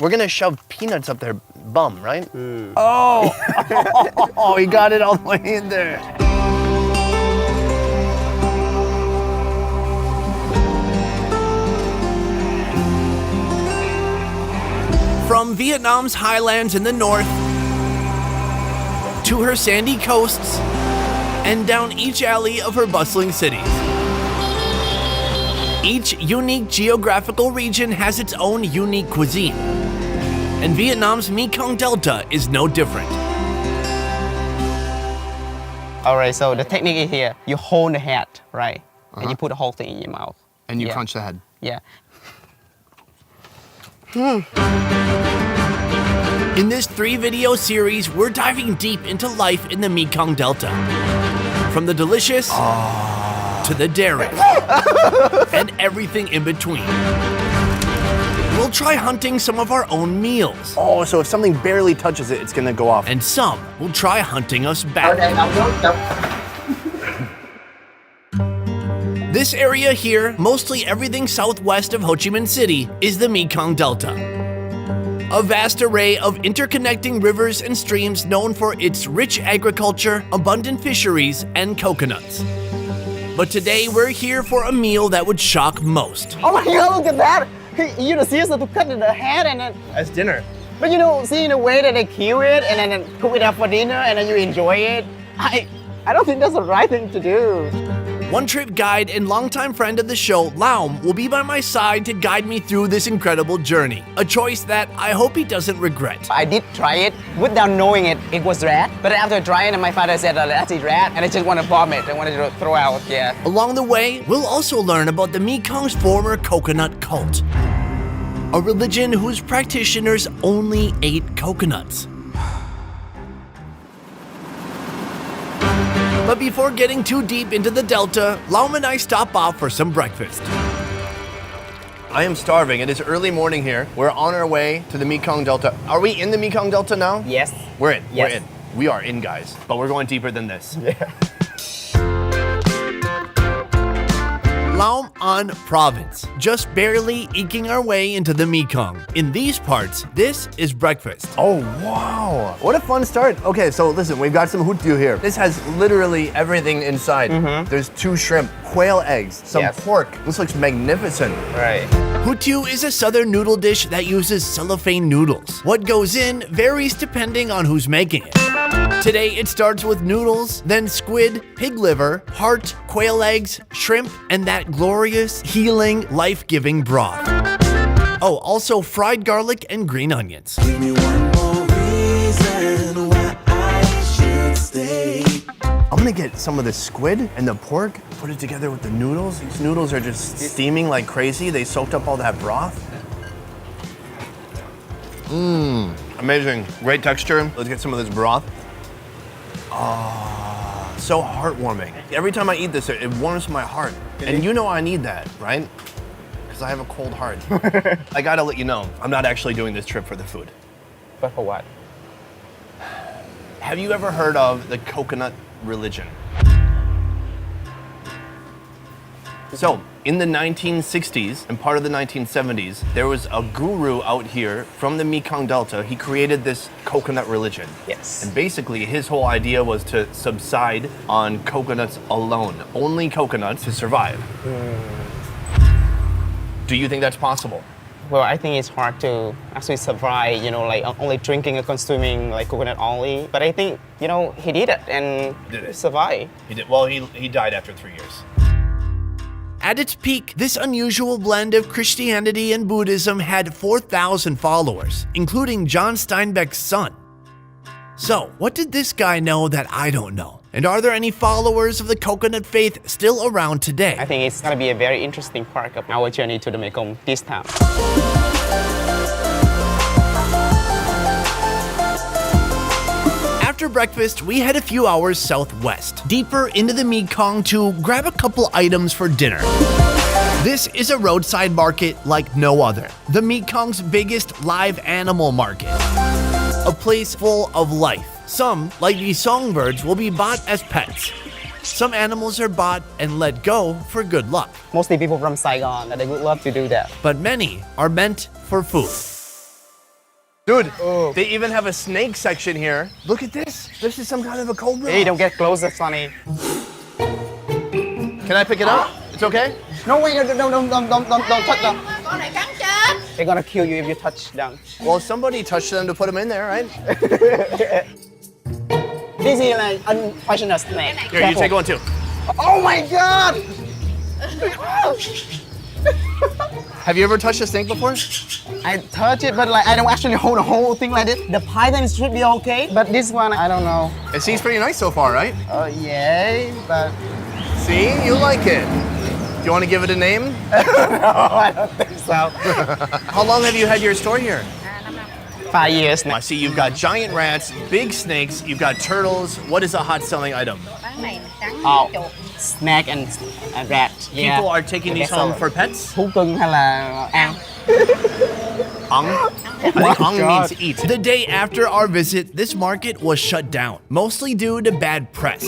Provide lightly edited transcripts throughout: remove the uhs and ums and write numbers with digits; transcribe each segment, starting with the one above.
We're gonna shove peanuts up their bum, right? Oh, he got it all the way in there. From Vietnam's highlands in the north to her sandy coasts and down each alley of her bustling cities. Each unique geographical region has its own unique cuisine, and Vietnam's Mekong Delta is no different. All right, so the technique is here. You hold the head, right? And you put the whole thing in your mouth. And you Yeah. crunch the head. Yeah. In this 3-video series, we're diving deep into life in the Mekong Delta. From the delicious to the daring and everything in between. We'll try hunting some of our own meals, Oh, so if something barely touches it, it's gonna go off. and some will try hunting us back. This area here, mostly everything southwest of Ho Chi Minh City, is the Mekong Delta. A vast array of interconnecting rivers and streams known for its rich agriculture, abundant fisheries, and coconuts. But today we're here for a meal that would shock most. Oh my God, look at that! You know, seriously, to cut the head and then, That's dinner. but you know, seeing the way that they kill it and then cook it up for dinner and then you enjoy it, I don't think that's the right thing to do. One trip guide and longtime friend of the show, Laum, will be by my side to guide me through this incredible journey. A choice that I hope he doesn't regret. I did try it without knowing it was rat. But after trying it, my father said, that's a rat, and I just want to vomit. I wanted to throw out, yeah. Along the way, we'll also learn about the Mekong's former coconut cult, a religion whose practitioners only ate coconuts. But before getting too deep into the Delta, Laum and I stop off for some breakfast. I am starving. It is early morning here. We're on our way to the Mekong Delta. Are we in the Mekong Delta now? Yes. We're in. Yes. We're in. We are in, guys. But we're going deeper than this. Yeah. Laum An Province, just barely eking our way into the Mekong. In these parts, this is breakfast. Oh, wow. What a fun start. Okay, so listen, we've got some hutu here. This has literally everything inside. There's 2 shrimp, quail eggs, some Yes. pork. This looks magnificent. Right. Hutu is a southern noodle dish that uses cellophane noodles. What goes in varies depending on who's making it. Today it starts with noodles, then squid, pig liver, heart, quail eggs, shrimp, and that glorious, healing, life-giving broth. Oh, also fried garlic and green onions. Give me one more reason why I should stay. I'm gonna get some of the squid and the pork, put it together with the noodles. These noodles are just steaming like crazy. They soaked up all that broth. Amazing, great texture. Let's get some of this broth. Oh, so heartwarming. Every time I eat this, it warms my heart. And you know I need that, right? Because I have a cold heart. I gotta let you know, I'm not actually doing this trip for the food. But for what? Have you ever heard of the coconut religion? So, in the 1960s and part of the 1970s, there was a guru out here from the Mekong Delta. He created this coconut religion. Yes. And basically, his whole idea was to subside on coconuts alone. Only coconuts to survive. Do you think that's possible? Well, I think it's hard to actually survive, you know, like only drinking and consuming like coconut only. But I think, you know, he did it and Did it. survived. He did. Well, he died after 3 years. At its peak, this unusual blend of Christianity and Buddhism had 4,000 followers, including John Steinbeck's son. So, what did this guy know that I don't know? And are there any followers of the coconut faith still around today? I think it's gonna be a very interesting part of our journey to the Mekong this time. After breakfast, we head a few hours southwest, deeper into the Mekong to grab a couple items for dinner. This is a roadside market like no other, the Mekong's biggest live animal market. A place full of life. Some, like these songbirds, will be bought as pets. Some animals are bought and let go for good luck, Mostly people from Saigon, they would love to do that. but many are meant for food. Dude, they even have a snake section here. Look at this. This is some kind of a cobra. Hey, don't get closer, Sonny. Can I pick it up? It's okay? No, wait, don't touch them. Con này cắn chết. They're gonna kill you if you touch them. Well, somebody touched them to put them in there, right? This is like unpoisonous snake. Here, you take one too. Oh my god! Have you ever touched a snake before? I touch it, but like I don't actually hold the whole thing like this. The python should be okay, but this one, I don't know. It seems pretty nice so far, right? Yeah, but See, you like it. Do you want to give it a name? no, I don't think so. How long have you had your store here? 5 years I now. see you've got giant rats, big snakes, you've got turtles. What is a hot selling item? Bán này cắn Oh, chuột. snake and rat. Yeah. People are taking these home for pets? Thú cưng hay là ăn? Ang? I think ang means eat. The day after our visit, this market was shut down, mostly due to bad press.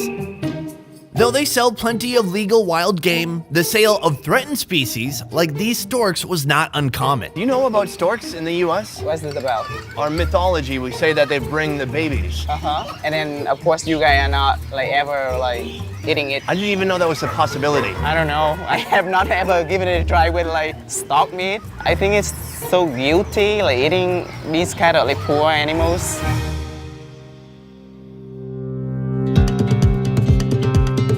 Though they sell plenty of legal wild game, the sale of threatened species like these storks was not uncommon. Do you know about storks in the US? What's this about? Our mythology, we say that they bring the babies. And then of course you guys are not like ever like eating it. I didn't even know that was a possibility. I don't know. I have not ever given it a try with like stock meat. I think it's so guilty like eating these kind of like poor animals.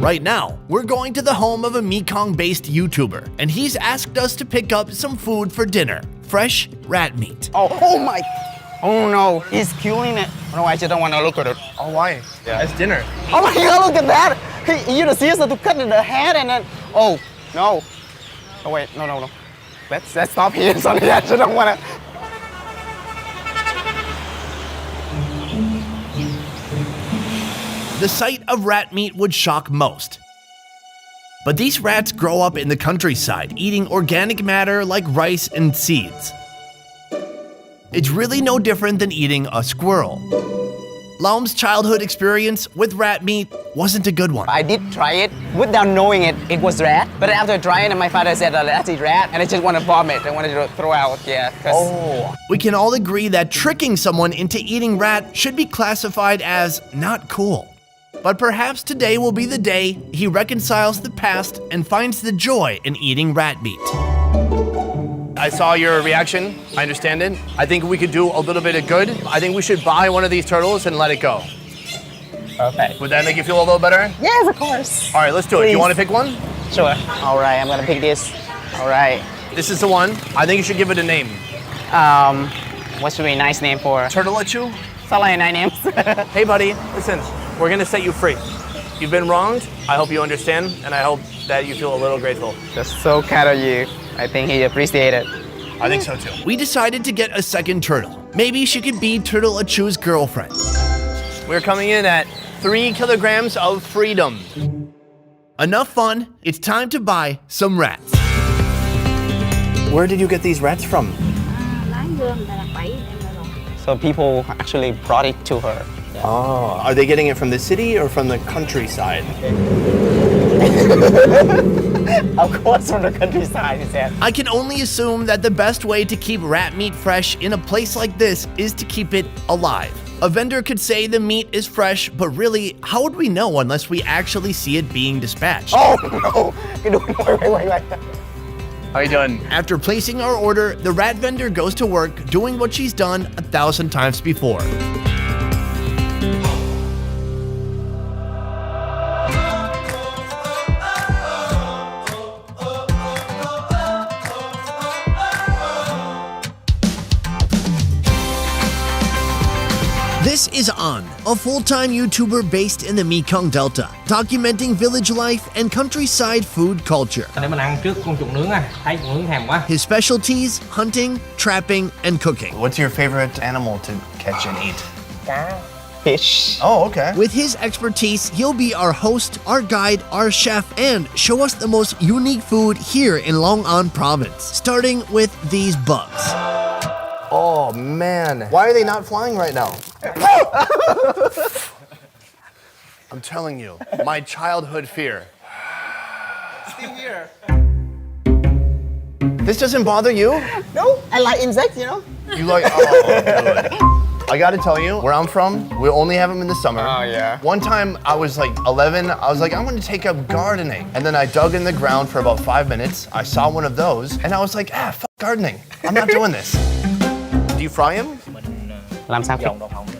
Right now, we're going to the home of a Mekong-based YouTuber, and he's asked us to pick up some food for dinner, fresh rat meat. Oh my! Oh no, he's killing it. No, I just don't want to look at it. Oh, why? Yeah. It's dinner. Oh my god, look at that! He used the scissors to cut the head and then, oh no. Oh wait, no. Let's stop here. Sorry, I just don't want to. The sight of rat meat would shock most. But these rats grow up in the countryside, eating organic matter like rice and seeds. It's really no different than eating a squirrel. Laum's childhood experience with rat meat wasn't a good one. I did try it without knowing it was rat. But after trying it, my father said, let's eat rat. And I just want to vomit. I wanted to throw out, yeah. Oh. We can all agree that tricking someone into eating rat should be classified as not cool. But perhaps today will be the day he reconciles the past and finds the joy in eating rat meat. I saw your reaction. I understand it. I think we could do a little bit of good. I think we should buy one of these turtles and let it go. Okay. Would that make you feel a little better? Yes, of course. All right, let's do it. Do you Please. want to pick one? Sure. All right, I'm gonna pick this. All right. This is the one. I think you should give it a name. What should be a nice name for? Turtle-a-chew? Sound like 9 names. Hey, buddy, listen. We're gonna set you free. You've been wronged. I hope you understand, and I hope that you feel a little grateful. That's so kind of you. I think he appreciated it. I think so too. We decided to get a second turtle. Maybe she could be Turtle-a-Chew's girlfriend. We're coming in at 3 kilograms of freedom. Enough fun, it's time to buy some rats. Where did you get these rats from? Lái gươm là bẫy em là rồi. So people actually brought it to her. Oh, are they getting it from the city or from the countryside? Of course, from the countryside, he said. I can only assume that the best way to keep rat meat fresh in a place like this is to keep it alive. A vendor could say the meat is fresh, but really, how would we know unless we actually see it being dispatched? Oh no! Wait. How you doing? After placing our order, the rat vendor goes to work doing what she's done 1,000 times before. This is An, a full-time YouTuber based in the Mekong Delta, documenting village life and countryside food culture. Để mình ăn trước con chuột nướng à, thấy chuột nướng thèm quá. His specialties, hunting, trapping, and cooking. What's your favorite animal to catch and eat? Fish. Oh, okay. With his expertise, he'll be our host, our guide, our chef, and show us the most unique food here in Long An province, starting with these bugs. Oh, man. Why are they not flying right now? I'm telling you, my childhood fear. Still here. This doesn't bother you? No, I like insects, you know. You like, oh, dude. I gotta tell you, where I'm from, we only have them in the summer. Oh, yeah. One time I was like 11, I was like, I'm gonna take up gardening. And then I dug in the ground for about 5 minutes. I saw one of those, and I was like, fuck gardening. I'm not doing this. Do you fry them? Làm sao?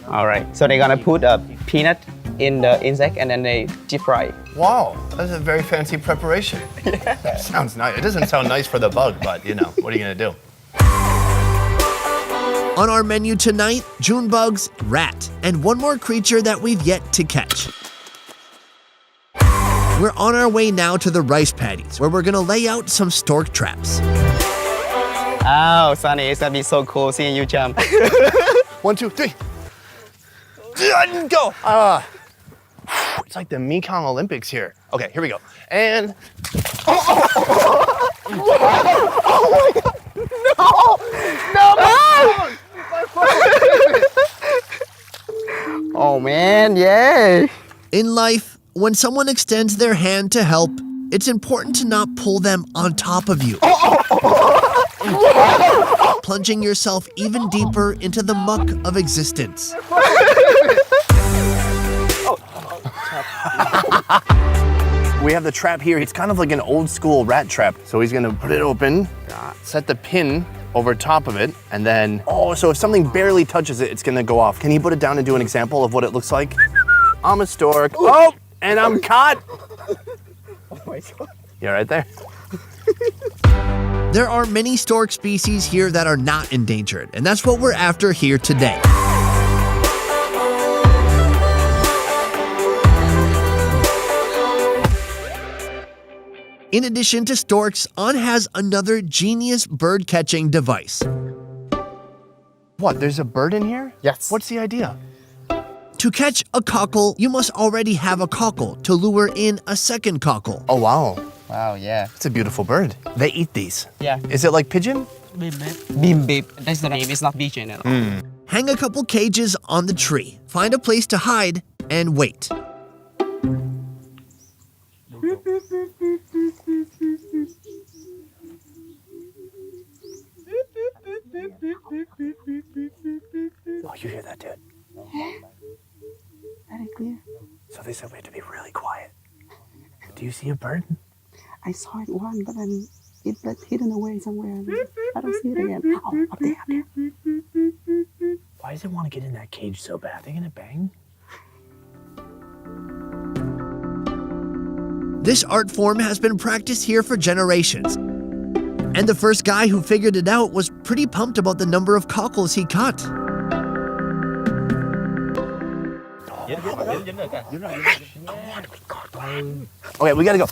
All right. So they're gonna put a peanut in the insect and then they deep fry. Wow, that's a very fancy preparation. Yeah. Sounds nice. It doesn't sound nice for the bug, but you know, what are you gonna do? On our menu tonight, June bugs, rat, and one more creature that we've yet to catch. We're on our way now to the rice paddies, where we're gonna lay out some stork traps. Oh, Sunny, it's gonna be so cool seeing you jump. 1, 2, 3. Go! It's like the Mekong Olympics here. Okay, here we go. And Oh man, yay! In life, when someone extends their hand to help, it's important to not pull them on top of you. Plunging yourself even deeper into the muck of existence. we have the trap here. It's kind of like an old school rat trap. So he's gonna put it open, set the pin over top of it, and then, so if something barely touches it, it's gonna go off. Can you put it down and do an example of what it looks like? I'm a stork. Oh, and I'm caught. Oh my god. You're right there. There are many stork species here that are not endangered, and that's what we're after here today. In addition to storks, On has another genius bird-catching device. What, there's a bird in here? Yes. What's the idea? To catch a cockle, you must already have a cockle to lure in a second cockle. Oh, wow. Wow, yeah. It's a beautiful bird. They eat these. Yeah. Is it like pigeon? Bim bim. That's the name. It's not pigeon at all. Hang a couple cages on the tree, find a place to hide, and wait. Oh, you hear that, dude? Very clear. So they said we had to be really quiet. Do you see a bird? I saw it one, but then it got hidden away somewhere. I don't see it again. Oh, up there, up there. Why does it want to get in that cage so bad? They gonna bang? This art form has been practiced here for generations. And the first guy who figured it out was pretty pumped about the number of cockles he caught. Okay, we gotta go.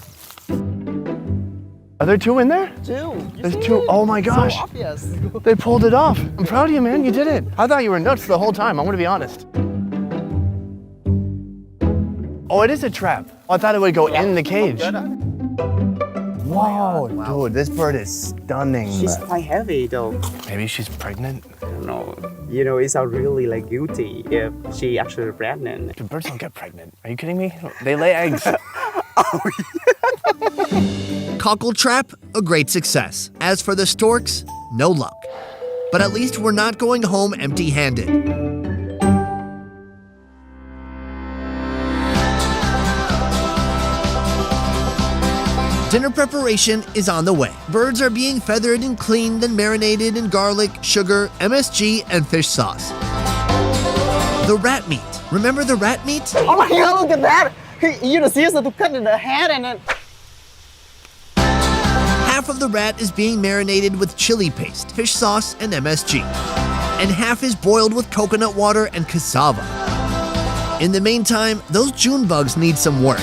Are there two in there? Two. There's two. Oh my gosh. So obvious. They pulled it off. I'm proud of you, man. You did it. I thought you were nuts the whole time. I'm gonna be honest. Oh, it is a trap. I thought it would go in the cage. Whoa, dude, this bird is stunning. She's quite heavy though. Maybe she's pregnant. No, you know, it's really like guilty if she actually pregnant. Dude, birds don't get pregnant. Are you kidding me? They lay eggs. Cockle trap, a great success. As for the storks, no luck. But at least we're not going home empty-handed. Dinner preparation is on the way. Birds are being feathered and cleaned and marinated in garlic, sugar, MSG, and fish sauce. The rat meat. Remember the rat meat? Oh my god, look at that! He used the scissors to cut the head and then... Half of the rat is being marinated with chili paste, fish sauce, and MSG. And half is boiled with coconut water and cassava. In the meantime, those June bugs need some work.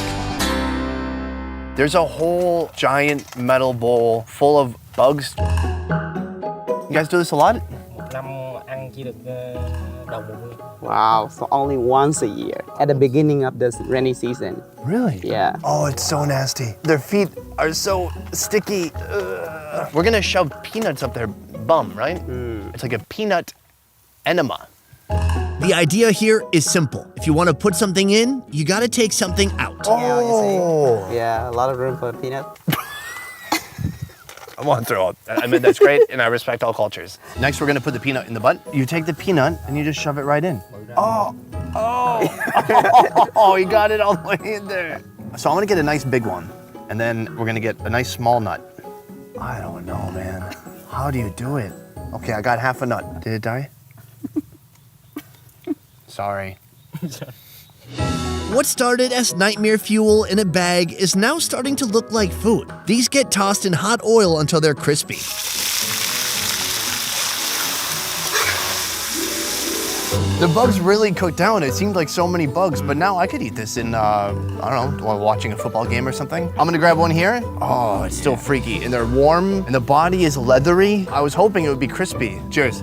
There's a whole giant metal bowl full of bugs. You guys do this a lot? Năm ăn chỉ được đầu mùa mưa. Wow, so only once a year at the beginning of the rainy season. Really? Yeah. Oh, it's so nasty. Their feet are so sticky. Ugh. We're gonna shove peanuts up their bum, right? It's like a peanut enema. The idea here is simple. If you want to put something in, you gotta take something out. Oh. Yeah, a lot of room for peanut. I want to throw up. I mean, that's great, and I respect all cultures. Next, we're gonna put the peanut in the butt. You take the peanut and you just shove it right in. Oh, you got it all the way in there. So I'm gonna get a nice big one, and then we're gonna get a nice small nut. I don't know, man. How do you do it? Okay, I got half a nut. Did it die? Sorry. What started as nightmare fuel in a bag is now starting to look like food. These get tossed in hot oil until they're crispy. The bugs really cooked down. It seemed like so many bugs, but now I could eat this in, I don't know, while watching a football game or something. I'm gonna grab one here. Oh, it's still freaky. And they're warm, and the body is leathery. I was hoping it would be crispy. Cheers.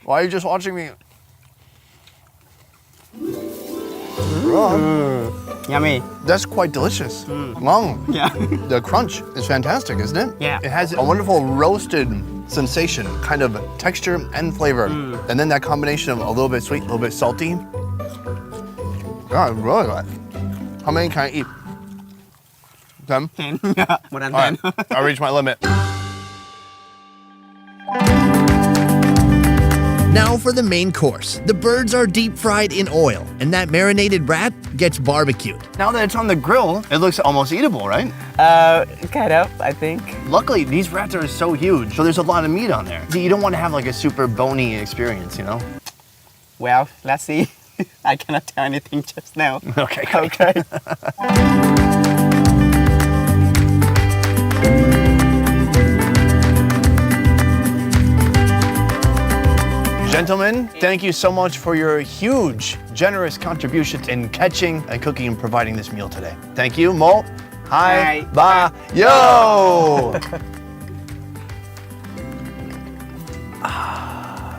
Why are you just watching me? Yummy. That's quite delicious. Wow. Yeah. The crunch is fantastic, isn't it? Yeah. It has a wonderful roasted sensation, kind of texture and flavor. And then that combination of a little bit sweet, a little bit salty. God, really good. How many can I eat? 10? 10. Yeah. More than All 10. right, I reached my limit. Now for the main course. The birds are deep fried in oil, and that marinated rat gets barbecued. Now that it's on the grill, it looks almost eatable, right? Kind of, I think. Luckily, these rats are so huge, so there's a lot of meat on there. See, you don't want to have like a super bony experience, you know? Well, let's see. I cannot tell anything just now. Okay, great. Okay. Gentlemen, thank you so much for your huge, generous contribution in catching and cooking and providing this meal today. Thank you, Mo. Hi. Hi. Ba. Yo!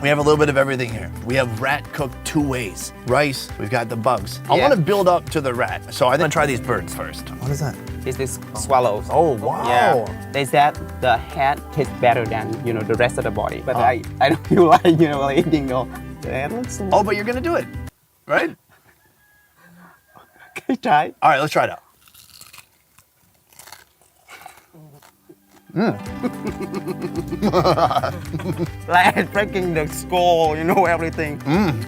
We have a little bit of everything here. We have rat cooked 2 ways. Rice, we've got the bugs. I Yeah. want to build up to the rat, so I'm gonna try these birds first. What is that? Is this swallows? Oh, wow. Yeah. They said the head tastes better than, the rest of the body. But I don't feel like, eating the head. Oh, but you're gonna do it, right? Okay, try. All right, let's try it out. Like breaking the skull, everything.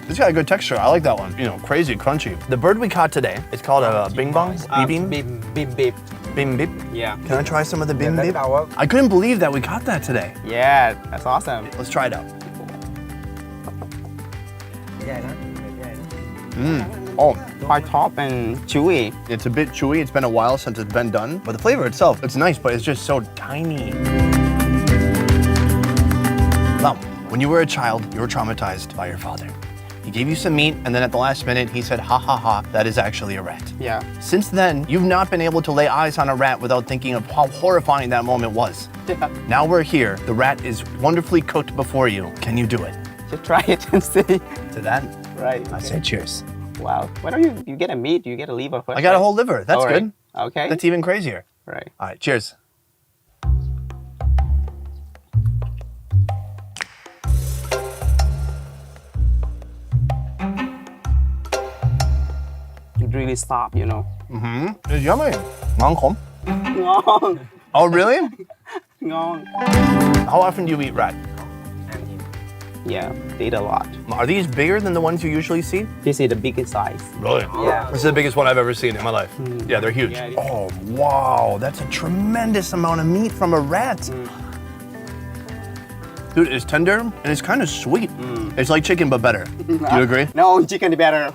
It's got a good texture. I like that one. Crazy crunchy. The bird we caught today, it's called a bing bong? Bim bim? Bim bim. Bim bip? Yeah. Can I try some of the bim that's bip? our- I couldn't believe that we caught that today. Yeah, that's awesome. Let's try it out. Oh, Quite top and chewy. it's a bit chewy. It's been a while since it's been done. But the flavor itself, it's nice, but it's just so tiny. Now, when you were a child, you were traumatized by your father. He gave you some meat, and then at the last minute, he said, ha ha ha, that is actually a rat. Yeah. Since then, you've not been able to lay eyes on a rat without thinking of how horrifying that moment was. Yeah. Now we're here. The rat is wonderfully cooked before you. Can you do it? Just try it and see. To that, Right. I say cheers. Wow. Why don't you get a meat? You get a liver first. I got a right? whole liver. That's All right. good. Okay. That's even crazier. right. All right, cheers. It really soft, It's yummy. Ngon. Ngon. Oh, really? Ngon. How often do you eat rat? Yeah, they eat a lot. Are these bigger than the ones you usually see? This is the biggest size. Really? Yeah. This is the biggest one I've ever seen in my life. Yeah, they're huge. Yeah, it is. Oh, wow. That's a tremendous amount of meat from a rat. Dude, it's tender and it's kind of sweet. It's like chicken, but better. Do you agree? No, chicken is better.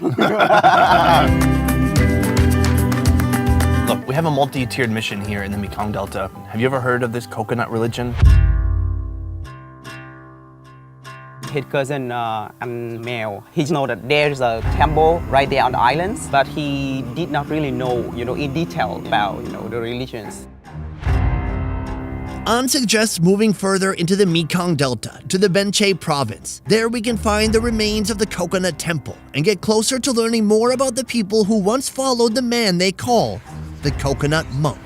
Look, we have a multi-tiered mission here in the Mekong Delta. Have you ever heard of this coconut religion? His cousin and Mel, he know that there's a temple right there on the islands, but he did not really know, in detail about, the religions. An suggests moving further into the Mekong Delta to the Benche province. There we can find the remains of the Coconut Temple and get closer to learning more about the people who once followed the man they call the Coconut Monk.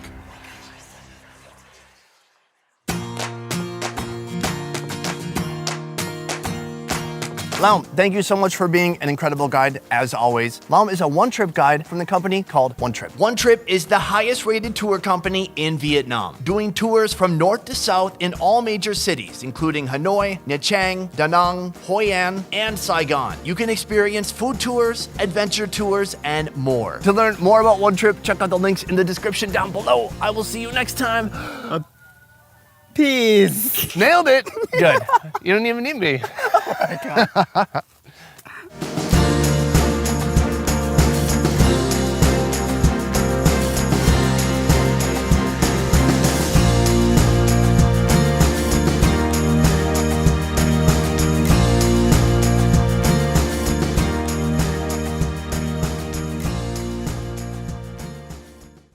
Laum, thank you so much for being an incredible guide, as always. Laum is a one-trip guide from the company called One Trip. One Trip is the highest rated tour company in Vietnam, doing tours from north to south in all major cities, including Hanoi, Nha Trang, Da Nang, Hoi An, and Saigon. You can experience food tours, adventure tours, and more. To learn more about One Trip, check out the links in the description down below. I will see you next time. Peace. Nailed it. Good. You don't even need me.